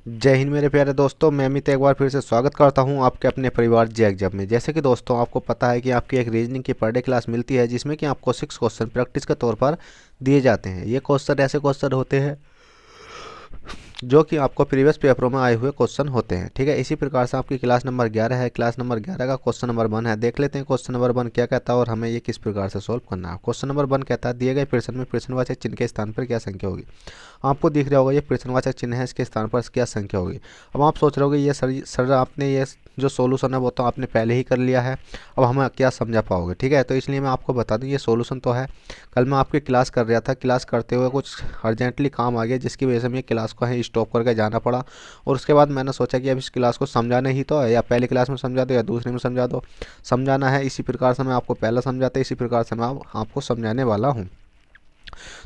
जय हिंद मेरे प्यारे दोस्तों। मैं अमित एक बार फिर से स्वागत करता हूं आपके अपने परिवार जे एग्जाम में। जैसे कि दोस्तों आपको पता है कि आपकी एक रीजनिंग की पर डे क्लास मिलती है जिसमें कि आपको 6 क्वेश्चन प्रैक्टिस के तौर पर दिए जाते हैं। ये क्वेश्चन ऐसे क्वेश्चन होते हैं जो कि आपको प्रीवियस पेपरों में आए हुए क्वेश्चन होते हैं। ठीक है, इसी प्रकार से आपकी क्लास नंबर 11 है। क्लास नंबर 11 का क्वेश्चन नंबर 1 है। देख लेते हैं क्वेश्चन नंबर 1 क्या कहता है और हमें ये किस प्रकार से सोल्व करना है। क्वेश्चन नंबर 1 कहता है दिए गए प्रश्न में प्रश्नवाचक चिन्ह के स्थान पर क्या संख्या होगी। आपको दिख रहा होगा ये प्रश्नवाचक चिन्ह है, इसके स्थान पर क्या संख्या होगी। अब आप सोच रहे होगे ये सर आपने ये जो सोल्यूशन है वो तो आपने पहले ही कर लिया है, अब हमें क्या समझा पाओगे। ठीक है, तो इसलिए मैं आपको बता दूं ये सोल्यूशन तो है। कल मैं आपकी क्लास कर रहा था, क्लास करते हुए कुछ अर्जेंटली काम आ गया जिसकी वजह से मैं क्लास को है स्टॉप करके जाना पड़ा। और उसके बाद मैंने सोचा कि अब इस क्लास को समझाना ही तो है, या पहली क्लास में समझा दो या दूसरी में समझा दो। समझाना है, इसी प्रकार से मैं आपको पहला समझाता, इसी प्रकार से मैं आपको समझाने वाला हूँ।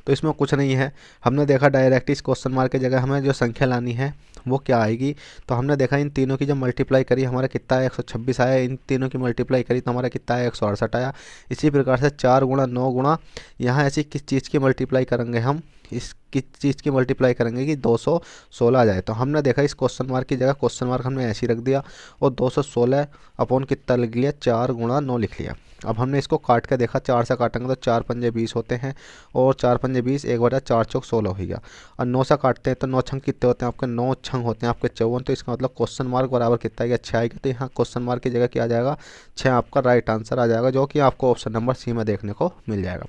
तो इसमें कुछ नहीं है। हमने देखा डायरेक्ट इस क्वेश्चन मार्क की जगह हमें जो संख्या लानी है वो क्या आएगी। तो हमने देखा इन तीनों की जब मल्टीप्लाई करी हमारा कितना है 126 आया। इन तीनों की मल्टीप्लाई करी तो हमारा कितना है 168 आया। इसी प्रकार से 4 गुणा 9 गुणा यहाँ ऐसी किस चीज़ की मल्टीप्लाई करेंगे हम, इस किस चीज़ की मल्टीप्लाई करेंगे कि 216 आ जाए। तो हमने देखा इस क्वेश्चन मार्क की जगह क्वेश्चन मार्क हमने ऐसे ही रख दिया और 216 अपॉन कितना लिख लिया 4 गुणा 9 लिख लिया। अब हमने इसको काट के देखा, 4 से काटेंगे तो 4 पंजे 20 होते हैं और 4 पंजे 20, 1/4 चौक 16 हो गया। और 9 से काटते हैं तो 9 छंग कितने होते हैं आपके, 9 छंग होते हैं आपके 54। तो इसका मतलब क्वेश्चन मार्क बराबर कितना आएगा 6 आएगा। तो यहाँ क्वेश्चन मार्क की जगह क्या आ जाएगा 6 आपका राइट आंसर आ जाएगा, जो कि आपको ऑप्शन नंबर सी में देखने को मिल जाएगा।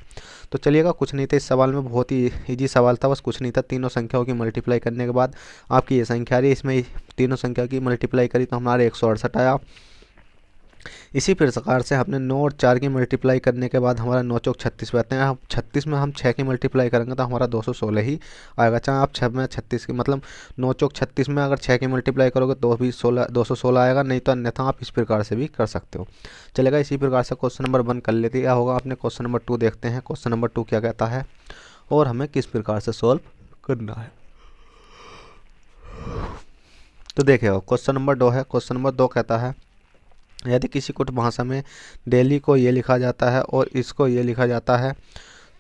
तो चलिएगा, कुछ नहीं था इस सवाल में, बहुत ही ईजी सवाल था, बस कुछ नहीं था। तीनों संख्याओं की मल्टीप्लाई करने के बाद आपकी ये संख्या आ रही है, इसमें तीनों संख्या की मल्टीप्लाई करी तो हमारे 168 आया। इसी प्रकार से हमने 9 और 4 की मल्टीप्लाई करने के बाद हमारा 9 चौक 36 पे आते हैं। हम 36 में हम 6 की मल्टीप्लाई करेंगे तो हमारा 216 ही आएगा। चाहे आप 6 में 36 की मतलब 9 चौक 36 में अगर 6 की मल्टीप्लाई करोगे तो भी 216 आएगा, नहीं तो अन्यथा आप इस प्रकार से भी कर सकते हो। चलेगा, इसी प्रकार से क्वेश्चन नंबर 1 कर लेते क्या होगा आपने। क्वेश्चन नंबर 2 देखते हैं, क्वेश्चन नंबर 2 क्या कहता है और हमें किस प्रकार से सॉल्व करना है। तो देखिए क्वेश्चन नंबर 2 है। क्वेश्चन नंबर 2 कहता है यदि किसी कुट भाषा में डेली को ये लिखा जाता है और इसको ये लिखा जाता है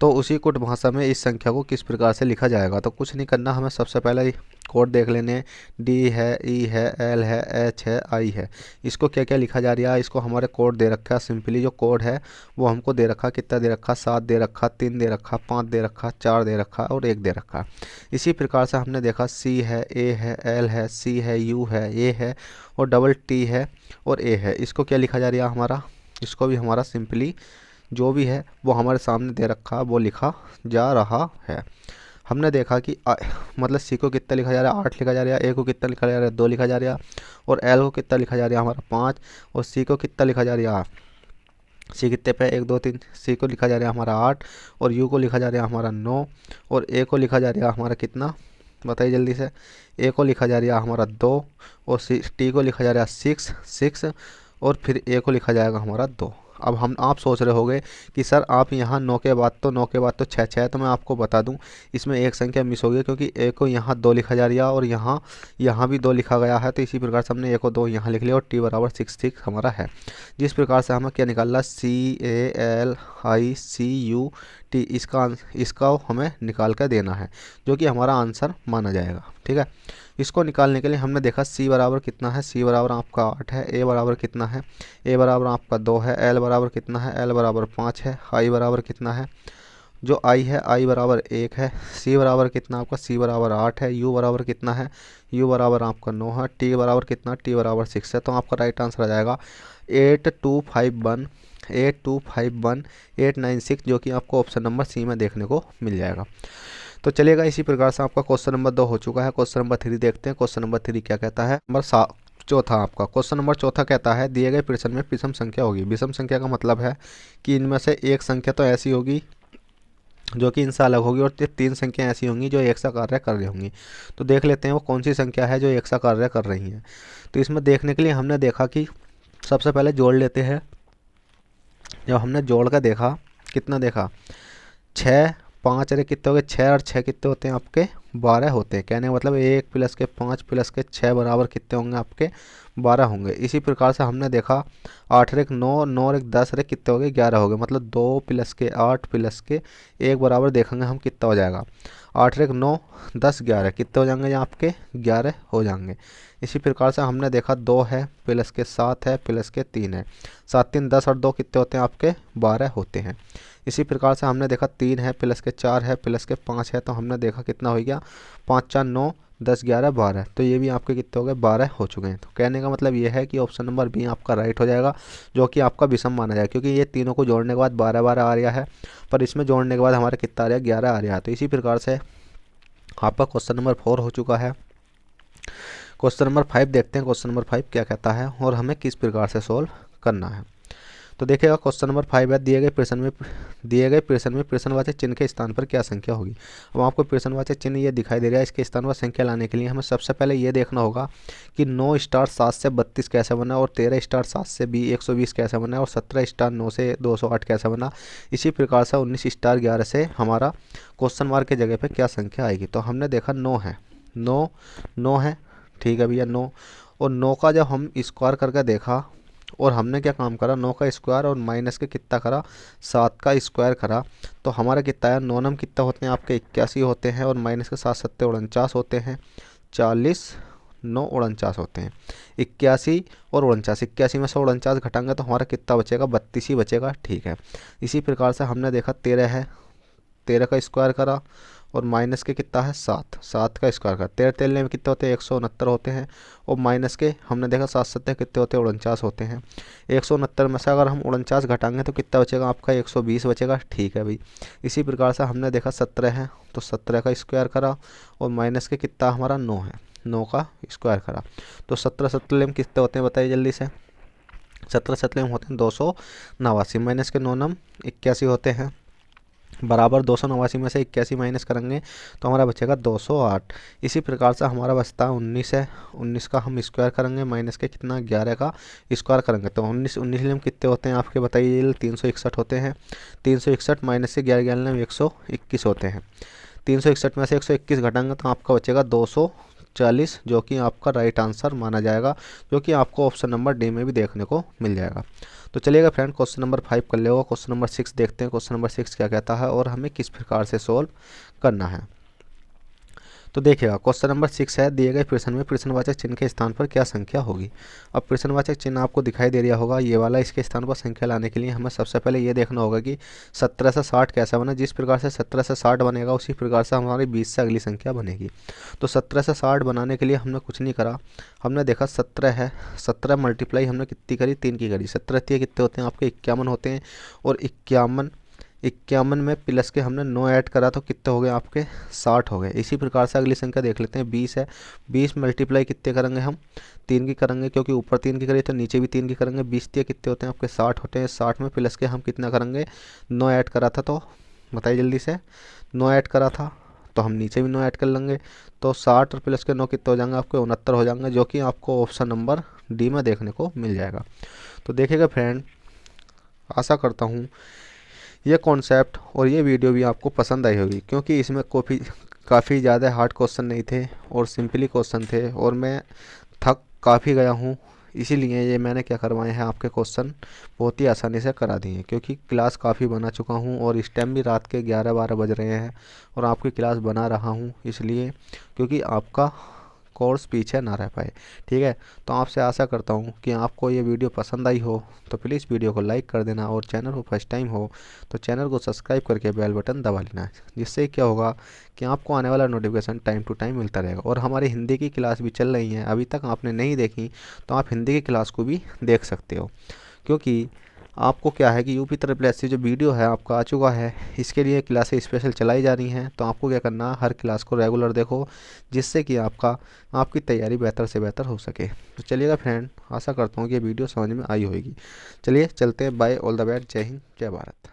तो उसी कुट भाषा में इस संख्या को किस प्रकार से लिखा जाएगा। तो कुछ नहीं करना, हमें सबसे पहले कोड देख लेने हैं। डी है, ई है, एल है, एच है, आई है। इसको क्या क्या लिखा जा रहा है, इसको हमारे कोड दे रखा है। सिंपली जो कोड है वो हमको दे रखा, कितना दे रखा 7 दे रखा, 3 दे रखा, 5 दे रखा, 4 दे रखा और 1 दे रखा। इसी प्रकार से हमने देखा सी है, ए है, एल है, सी है, यू है, ए है और डबल टी है और ए है। इसको क्या लिखा जा रहा है हमारा, इसको भी हमारा सिंपली जो भी है वो हमारे सामने दे रखा वो लिखा जा रहा है। हमने देखा कि मतलब सी को कितना लिखा जा रहा है 8 लिखा जा रहा है, ए को कितना लिखा जा रहा है 2 लिखा जा रहा है और एल को कितना लिखा जा रहा है हमारा 5 और सी को कितना लिखा जा रहा है, सी कितने पे 1 2 3, सी को लिखा जा रहा है हमारा 8 और यू को लिखा जा रहा है हमारा 9 और ए को लिखा जा रहा है हमारा कितना बताइए जल्दी से। ए को लिखा जा रहा है हमारा 2 और सी टी को लिखा जा रहा है 6 और फिर ए को लिखा जाएगा हमारा 2। अब हम आप सोच रहे होंगे कि सर आप यहाँ 9 के बाद तो 6 है। तो मैं आपको बता दूं इसमें एक संख्या मिस हो गई, क्योंकि ए को यहाँ 2 लिखा जा रहा है और यहाँ यहाँ भी 2 लिखा गया है। तो इसी प्रकार से हमने ए को 2 यहाँ लिख लिया और टी बराबर 6 हमारा है। जिस प्रकार से हमें क्या निकालना C A L I C U T, इसका हमें निकाल कर देना है जो कि हमारा आंसर माना जाएगा। ठीक है, इसको निकालने के लिए हमने देखा सी बराबर कितना है, सी बराबर आपका 8 है, ए बराबर कितना है, ए बराबर आपका 2 है, एल बराबर कितना है, एल बराबर 5 है, आई बराबर कितना है, जो आई है आई बराबर 1 है, सी बराबर कितना आपका सी बराबर 8 है, यू बराबर कितना है, यू बराबर आपका 9 है, टी बराबर कितना टी बराबर 6 है। तो आपका राइट आंसर आ जाएगा 8251 जो कि आपको ऑप्शन नंबर सी में देखने को मिल जाएगा। तो चलिएगा, इसी प्रकार से आपका क्वेश्चन नंबर 2 हो चुका है। क्वेश्चन नंबर 3 देखते हैं। क्वेश्चन नंबर 3 क्या कहता है, चौथा आपका क्वेश्चन नंबर चौथा कहता है दिए गए प्रश्न में विषम संख्या होगी। विषम संख्या का मतलब है कि इनमें से एक संख्या तो ऐसी होगी जो कि इनसे अलग होगी और 3 संख्या ऐसी होंगी जो एक सा कार्य कर रही होंगी। तो देख लेते हैं वो कौन सी संख्या है जो एक सा कार्य कर रही हैं। तो इसमें देखने के लिए हमने देखा कि सबसे पहले जोड़ लेते हैं। जब हमने जोड़ कर देखा कितना देखा 6 5 अरे कितने हो गए 6 और 6 कितने होते हैं आपके 12 होते हैं। कहने का मतलब 1 प्लस के 5 प्लस के 6 बराबर कितने होंगे आपके 12 होंगे। इसी प्रकार से हमने देखा 8 और 1 9, 9 और 1 10 अरे कितने हो गए 11 हो गए। मतलब 2 प्लस के 8 प्लस के 1 बराबर देखेंगे हम कितना हो जाएगा 8 एक 9, 10 11 कितने हो जाएंगे यहाँ आपके 11 हो जाएंगे। इसी प्रकार से हमने देखा 2 है प्लस के 7 है प्लस के 3 है, 7 3 10 और 2 कितने होते हैं आपके 12 होते हैं। इसी प्रकार से हमने देखा 3 है प्लस के 4 है प्लस के 5 है, तो हमने देखा कितना हो गया 5 4 9 10 11 12, तो ये भी आपके कितने हो गए 12 हो चुके हैं। तो कहने का मतलब ये है कि ऑप्शन नंबर बी आपका राइट हो जाएगा, जो कि आपका विषम माना जाएगा, क्योंकि ये तीनों को जोड़ने के बाद 12 12 आ रहा है, पर इसमें जोड़ने के बाद हमारे कितना आ रहा है 11 आ रहा है। तो इसी प्रकार से आपका क्वेश्चन नंबर 4 हो चुका है। क्वेश्चन नंबर 5 देखते हैं, क्वेश्चन नंबर 5 क्या कहता है और हमें किस प्रकार से सोल्व करना है। तो देखिएगा क्वेश्चन नंबर 5 है, दिए गए प्रश्न में प्रश्नवाचक चिन्ह के स्थान पर क्या संख्या होगी। अब आपको प्रश्नवाचक चिन्ह ये दिखाई दे रहा है, इसके स्थान पर संख्या लाने के लिए हमें सबसे पहले ये देखना होगा कि 9 स्टार 7 से 32 कैसे बना, और 13 स्टार 7 से 120 कैसे बना, और 17 स्टार 9 से 208 कैसे बना। इसी प्रकार से 19 स्टार 11 से हमारा क्वेश्चन मार्क की जगह पर क्या संख्या आएगी। तो हमने देखा 9 है, 9 है, ठीक है भैया 9, और 9 का जब हम स्क्वायर करके देखा और हमने क्या काम करा 9 का स्क्वायर और माइनस के कितना करा 7 का स्क्वायर करा, तो हमारा कितना है 9 नम कितना होते हैं आपके 81 होते हैं, और माइनस के 7 7 49 होते हैं, 40 9 49 होते हैं, 81 और 49, 81 में से 49 घटाएंगे तो हमारा कितना बचेगा 32 ही बचेगा, ठीक है। इसी प्रकार से हमने देखा 13 है, 13 का स्क्वायर करा और माइनस के कितना है 7 का स्क्वायर का 13 तेलने में कितने होते हैं 169 होते हैं, और माइनस के हमने देखा 7 7 कितने होते हैं 49 होते हैं। 169 में से अगर हम 49 घटाएंगे तो कितना बचेगा आपका 120 बचेगा, ठीक है भाई। इसी प्रकार से हमने देखा 17 है, तो 17 का स्क्वायर करा और माइनस के कितना हमारा 9 है, 9 का स्क्वायर करा, तो 17 17 में कितने होते हैं बताइए जल्दी से। 17 17 में होते हैं 289, माइनस के 9 नम 81 होते हैं, बराबर 289 में से 81 माइनस करेंगे तो हमारा बचेगा 208। इसी प्रकार से हमारा बचता है 19 है, 19 का हम स्क्वायर करेंगे माइनस के कितना 11 का स्क्वायर करेंगे, तो 19 में कितने होते हैं आपके बताइए 361 होते हैं, 361 माइनस से 11 में 121 होते हैं, 361 में से 121 घटाएंगे तो आपका बचेगा 240, जो कि आपका राइट आंसर माना जाएगा, जो कि आपको ऑप्शन नंबर डी में भी देखने को मिल जाएगा। तो चलिएगा फ्रेंड क्वेश्चन नंबर 5 कर लेगा, क्वेश्चन नंबर 6 देखते हैं, क्वेश्चन नंबर 6 क्या कहता है और हमें किस प्रकार से सोल्व करना है। तो देखिएगा क्वेश्चन नंबर 6 है, दिए गए प्रश्न में प्रश्नवाचक चिन्ह के स्थान पर क्या संख्या होगी। अब प्रश्नवाचक चिन्ह आपको दिखाई दे रहा होगा ये वाला, इसके स्थान पर संख्या लाने के लिए हमें सबसे पहले ये देखना होगा कि 17 से 60 कैसा बना। जिस प्रकार से 17 से 60 बनेगा उसी प्रकार से हमारी 20 से अगली संख्या बनेगी। तो 17 से 60 बनाने के लिए हमने कुछ नहीं करा, हमने देखा 17 है, 17 मल्टीप्लाई हमने कितनी करी 3 की करी, 17 कितने होते हैं आपके 51 होते हैं, और 51 में प्लस के हमने 9 ऐड करा तो कितने हो गए आपके 60 हो गए। इसी प्रकार से अगली संख्या देख लेते हैं 20 है, 20 मल्टीप्लाई कितने करेंगे हम 3 की करेंगे, क्योंकि ऊपर 3 की करिए तो नीचे भी 3 की करेंगे, 20 कितने होते हैं आपके 60 होते हैं, 60 में प्लस के हम कितना करेंगे 9 ऐड करा था, तो बताइए जल्दी से 9 ऐड करा था तो हम नीचे भी 9 ऐड कर लेंगे, तो 60 और प्लस के 9 कितने हो जाएंगे आपके 69 हो जाएंगे, जो कि आपको ऑप्शन नंबर डी में देखने को मिल जाएगा। तो देखिएगा फ्रेंड, आशा करता हूँ ये कॉन्सेप्ट और ये वीडियो भी आपको पसंद आई होगी, क्योंकि इसमें काफ़ी ज़्यादा हार्ड क्वेश्चन नहीं थे और सिंपली क्वेश्चन थे, और मैं थक काफ़ी गया हूँ, इसीलिए ये मैंने क्या करवाए हैं आपके क्वेश्चन बहुत ही आसानी से करा दिए, क्योंकि क्लास काफ़ी बना चुका हूँ और इस टाइम भी रात के 11-12 बज रहे हैं और आपकी क्लास बना रहा हूँ, इसलिए क्योंकि आपका कोर्स पीछे ना रह पाए। ठीक है, तो आपसे आशा करता हूँ कि आपको ये वीडियो पसंद आई हो तो प्लीज़ वीडियो को लाइक कर देना, और चैनल को फर्स्ट टाइम हो तो चैनल को सब्सक्राइब करके बेल बटन दबा लेना, जिससे क्या होगा कि आपको आने वाला नोटिफिकेशन टाइम टू टाइम मिलता रहेगा। और हमारी हिंदी की क्लास भी चल रही है, अभी तक आपने नहीं देखी तो आप हिंदी की क्लास को भी देख सकते हो, क्योंकि आपको क्या है कि यूपी ट्रिपल एससी जो वीडियो है आपका आ चुका है, इसके लिए क्लासेस स्पेशल चलाई जा रही हैं। तो आपको क्या करना है, हर क्लास को रेगुलर देखो, जिससे कि आपकी तैयारी बेहतर से बेहतर हो सके। तो चलिएगा फ्रेंड, आशा करता हूँ कि ये वीडियो समझ में आई होगी। चलिए चलते हैं, बाय, ऑल द बेस्ट, जय हिंद, जय भारत।